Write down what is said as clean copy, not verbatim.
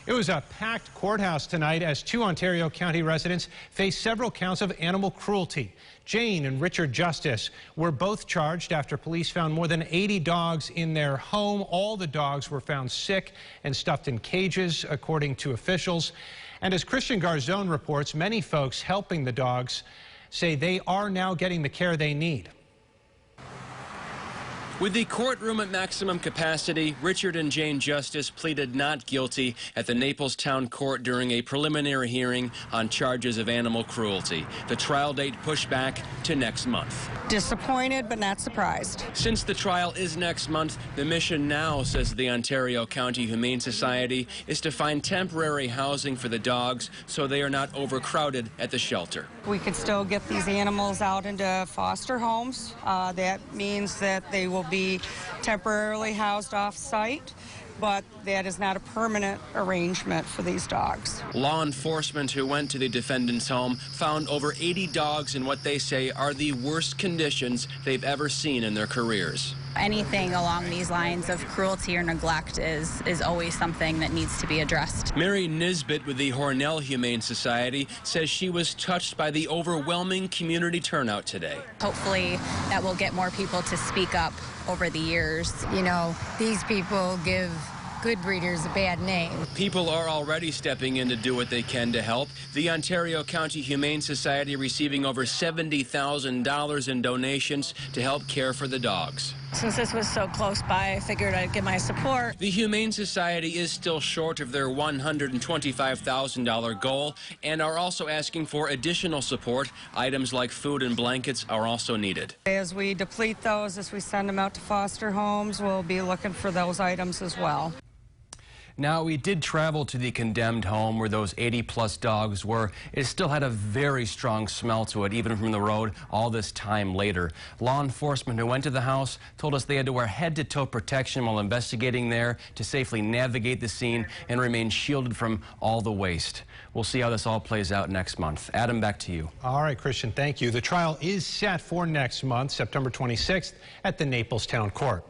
It was a packed courthouse tonight as two Ontario County residents faced several counts of animal cruelty. Jane and Richard Justice were both charged after police found more than 80 dogs in their home. All the dogs were found sick and stuffed in cages, according to officials. And as Christian Garzone reports, many folks helping the dogs say they are now getting the care they need. With the courtroom at maximum capacity, Richard and Jane Justice pleaded not guilty at the Naples Town Court during a preliminary hearing on charges of animal cruelty. The trial date pushed back to next month. Disappointed, but not surprised. Since the trial is next month, the mission now, says the Ontario County Humane Society, is to find temporary housing for the dogs so they are not overcrowded at the shelter. We could still get these animals out into foster homes. That means that they will be temporarily housed off-site, but that is not a permanent arrangement for these dogs. Law enforcement who went to the defendant's home found over 80 dogs in what they say are the worst conditions they've ever seen in their careers. Anything along these lines of cruelty or neglect is always something that needs to be addressed. Mary Nisbet with the Hornell Humane Society says she was touched by the overwhelming community turnout today. Hopefully that will get more people to speak up over the years. You know, these people give good breeders a bad name. People are already stepping in to do what they can to help. The Ontario County Humane Society receiving over $70,000 in donations to help care for the dogs. Since this was so close by, I figured I'd give my support. The Humane Society is still short of their $125,000 goal and are also asking for additional support. Items like food and blankets are also needed. As we deplete those, as we send them out to foster homes, we'll be looking for those items as well. Now, we did travel to the condemned home where those 80-plus dogs were. It still had a very strong smell to it, even from the road, all this time later. Law enforcement who went to the house told us they had to wear head-to-toe protection while investigating there to safely navigate the scene and remain shielded from all the waste. We'll see how this all plays out next month. Adam, back to you. All right, Christian, thank you. The trial is set for next month, September 26th, at the Naples Town Court.